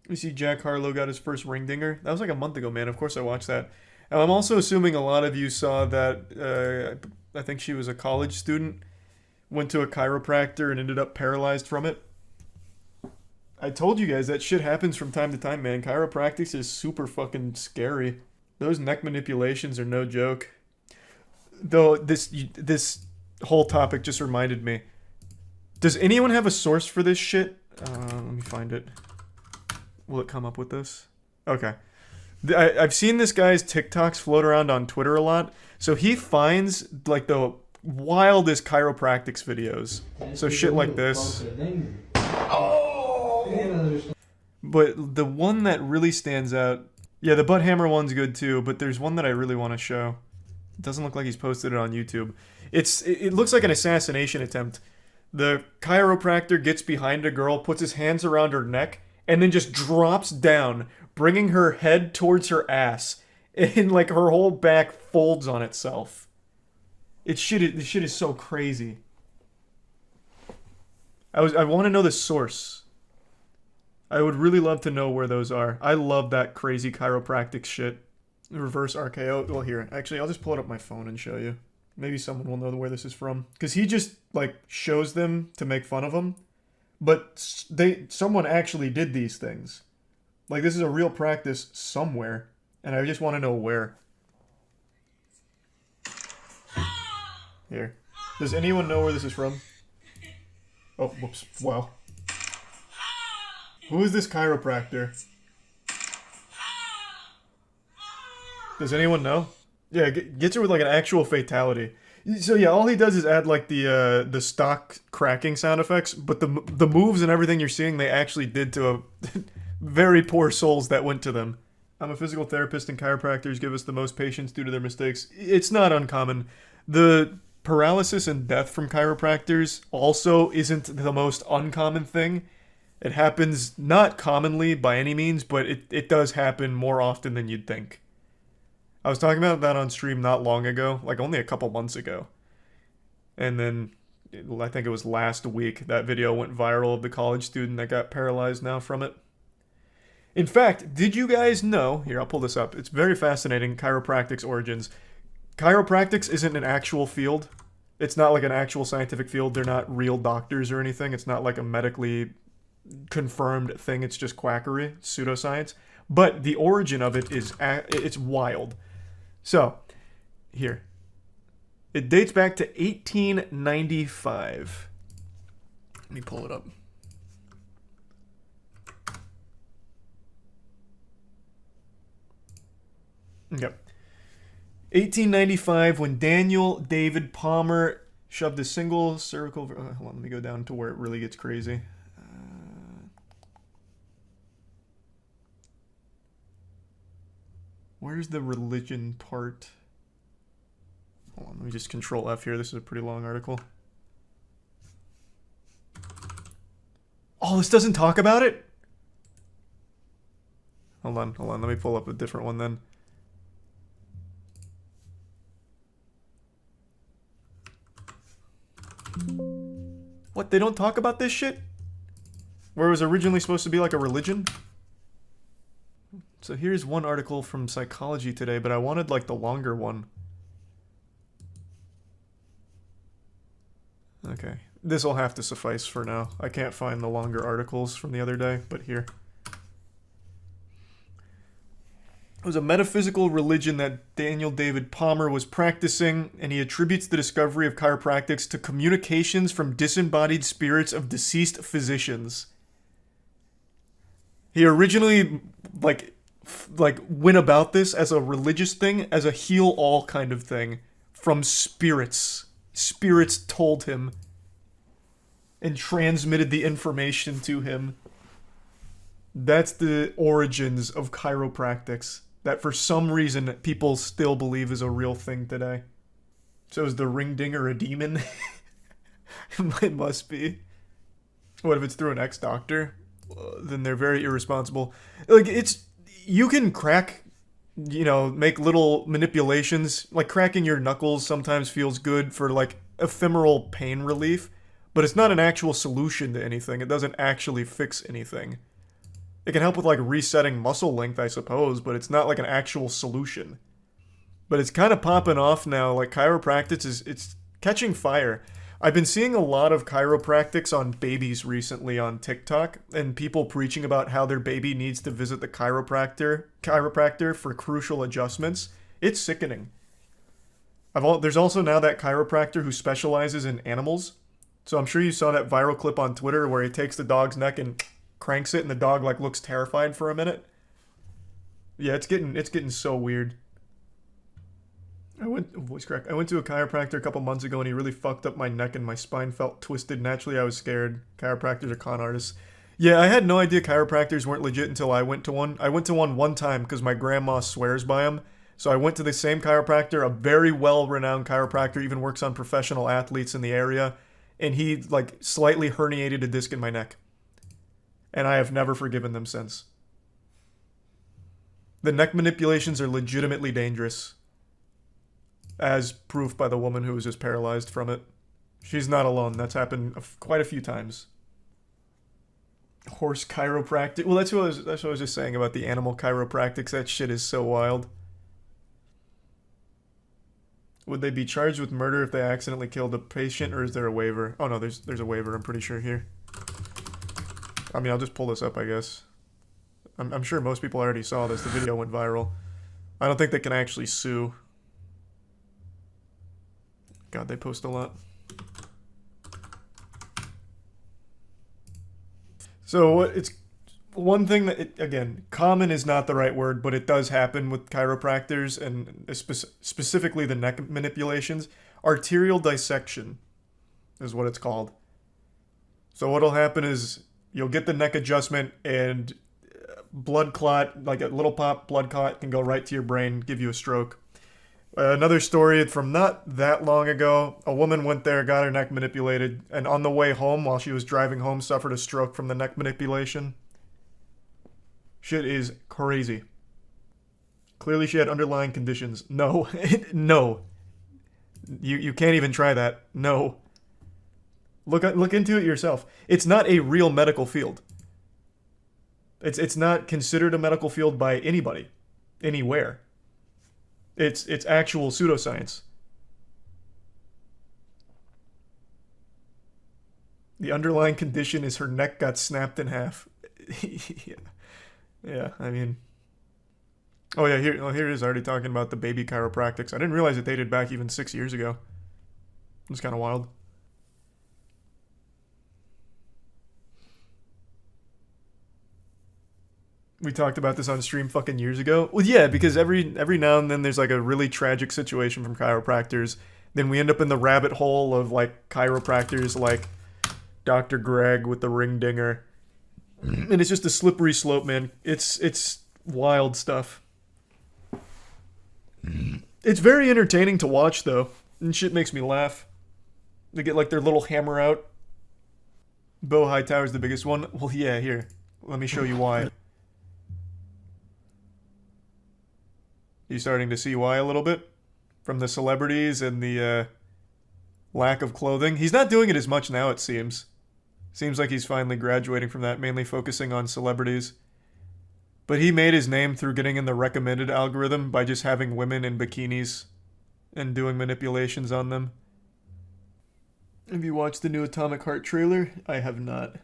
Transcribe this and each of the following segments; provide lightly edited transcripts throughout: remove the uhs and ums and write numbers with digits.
You see Jack Harlow got his first ring dinger. That was like a month ago, man. Of course I watched that. And I'm also assuming a lot of you saw that, I think she was a college student, went to a chiropractor and ended up paralyzed from it. I told you guys that shit happens from time to time, man. Chiropractics is super fucking scary. Those neck manipulations are no joke. Though this whole topic just reminded me. Does anyone have a source for this shit? Let me find it. Will it come up with this? Okay. I've seen this guy's TikToks float around on Twitter a lot. So he finds like the wildest chiropractics videos. So shit like this. But the one that really stands out, yeah, the butt hammer one's good too, but there's one that I really want to show. It doesn't look like he's posted it on YouTube. It looks like an assassination attempt. The chiropractor gets behind a girl, puts his hands around her neck, and then just drops down, bringing her head towards her ass, and like her whole back folds on itself. This shit is so crazy. I want to know the source. I would really love to know where those are. I love that crazy chiropractic shit. Reverse RKO. Well, here. Actually, I'll just pull it up my phone and show you. Maybe someone will know where this is from. Because he just, like, shows them to make fun of them. But someone actually did these things. Like, this is a real practice somewhere. And I just want to know where. Here. Does anyone know where this is from? Oh, whoops. Wow. Who is this chiropractor? Does anyone know? Yeah, gets her with like an actual fatality. So yeah, all he does is add like the stock cracking sound effects, but the moves and everything you're seeing, they actually did to a very poor souls that went to them. I'm a physical therapist and chiropractors give us the most patients due to their mistakes. It's not uncommon. The paralysis and death from chiropractors also isn't the most uncommon thing. It happens not commonly by any means, but it does happen more often than you'd think. I was talking about that on stream not long ago, like only a couple months ago. And then, I think it was last week, that video went viral of the college student that got paralyzed now from it. In fact, did you guys know, here I'll pull this up, it's very fascinating, chiropractic's origins. Chiropractics isn't an actual field. It's not like an actual scientific field, they're not real doctors or anything, it's not like a medically confirmed thing, it's just quackery, pseudoscience. But the origin of it is, it's wild. So, here. It dates back to 1895. Let me pull it up. Okay. 1895, when Daniel David Palmer shoved a single cervical... hold on, let me go down to where it really gets crazy. Where's the religion part? Hold on, let me just control F here. This is a pretty long article. Oh, this doesn't talk about it? Hold on. Let me pull up a different one then. What, they don't talk about this shit? Where it was originally supposed to be like a religion? So here's one article from Psychology Today, but I wanted like the longer one. Okay, this will have to suffice for now. I can't find the longer articles from the other day, but here. It was a metaphysical religion that Daniel David Palmer was practicing, and he attributes the discovery of chiropractics to communications from disembodied spirits of deceased physicians. He originally, like went about this as a religious thing, as a heal-all kind of thing, from spirits. Spirits told him and transmitted the information to him. That's the origins of chiropractics, that for some reason people still believe is a real thing today. So is the ring dinger a demon? It must be. What if it's through an ex-doctor? Then they're very irresponsible. Like, you can crack, make little manipulations. Like, cracking your knuckles sometimes feels good for, like, ephemeral pain relief. But it's not an actual solution to anything. It doesn't actually fix anything. It can help with like resetting muscle length, I suppose, but it's not like an actual solution. But it's kind of popping off now. Like chiropractic it's catching fire. I've been seeing a lot of chiropractics on babies recently on TikTok, and people preaching about how their baby needs to visit the chiropractor for crucial adjustments. It's sickening. There's also now that chiropractor who specializes in animals. So I'm sure you saw that viral clip on Twitter where he takes the dog's neck and cranks it, and the dog like looks terrified for a minute. Yeah, it's getting so weird. I went to a chiropractor a couple months ago, and he really fucked up my neck, and my spine felt twisted. Naturally, I was scared. Chiropractors are con artists. Yeah, I had no idea chiropractors weren't legit until I went to one. I went to one time because my grandma swears by them. So I went to the same chiropractor, a very well-renowned chiropractor, even works on professional athletes in the area, and he like slightly herniated a disc in my neck. And I have never forgiven them since. The neck manipulations are legitimately dangerous, as proof by the woman who was just paralyzed from it. She's not alone. That's happened quite a few times. Horse chiropractic. Well, that's what I was just saying about the animal chiropractics. That shit is so wild. Would they be charged with murder if they accidentally killed a patient, or is there a waiver? Oh no, there's a waiver, I'm pretty sure here. I mean, I'll just pull this up, I guess. I'm sure most people already saw this. The video went viral. I don't think they can actually sue. God, they post a lot. So it's one thing that, again, common is not the right word, but it does happen with chiropractors, and specifically the neck manipulations. Arterial dissection is what it's called. So what'll happen is you'll get the neck adjustment, and blood clot, like a little pop blood clot, can go right to your brain, give you a stroke. Another story from not that long ago, a woman went there, got her neck manipulated, and on the way home, while she was driving home, suffered a stroke from the neck manipulation. Shit is crazy. Clearly she had underlying conditions. No. No. You can't even try that. No. Look into it yourself. It's not a real medical field. It's not considered a medical field by anybody. Anywhere. It's actual pseudoscience. The underlying condition is her neck got snapped in half. Yeah. Yeah, I mean... Oh yeah, here it is, already talking about the baby chiropractics. I didn't realize it dated back even 6 years ago. It's kind of wild. We talked about this on stream fucking years ago. Well, yeah, because every now and then there's like a really tragic situation from chiropractors. Then we end up in the rabbit hole of like chiropractors like Dr. Greg with the ring dinger. And it's just a slippery slope, man. It's wild stuff. It's very entertaining to watch, though. And shit makes me laugh. They get like their little hammer out. Bo Hightower's the biggest one. Well, yeah, here. Let me show you why. You starting to see why a little bit? From the celebrities and the lack of clothing. He's not doing it as much now, it seems. Seems like he's finally graduating from that, mainly focusing on celebrities. But he made his name through getting in the recommended algorithm by just having women in bikinis and doing manipulations on them. Have you watched the new Atomic Heart trailer? I have not.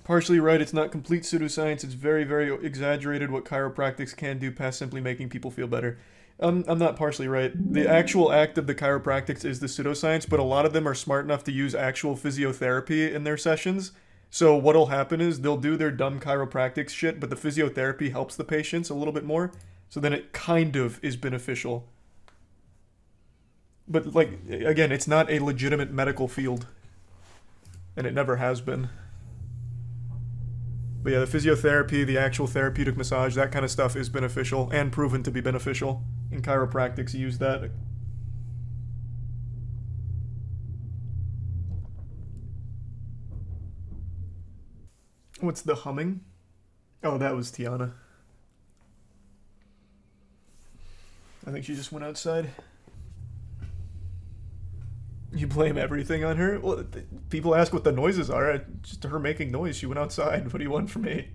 Partially right, it's not complete pseudoscience. It's very, very exaggerated what chiropractics can do past simply making people feel better. I'm not partially right. The actual act of the chiropractics is the pseudoscience, but a lot of them are smart enough to use actual physiotherapy in their sessions. So what'll happen is they'll do their dumb chiropractic shit, but the physiotherapy helps the patients a little bit more. So then it kind of is beneficial. But like, again, it's not a legitimate medical field. And it never has been. But yeah, the physiotherapy, the actual therapeutic massage, that kind of stuff is beneficial and proven to be beneficial. And chiropractics use that. What's the humming? Oh, that was Tiana. I think she just went outside. You blame everything on her? Well, people ask what the noises are. Just her making noise. She went outside. What do you want from me?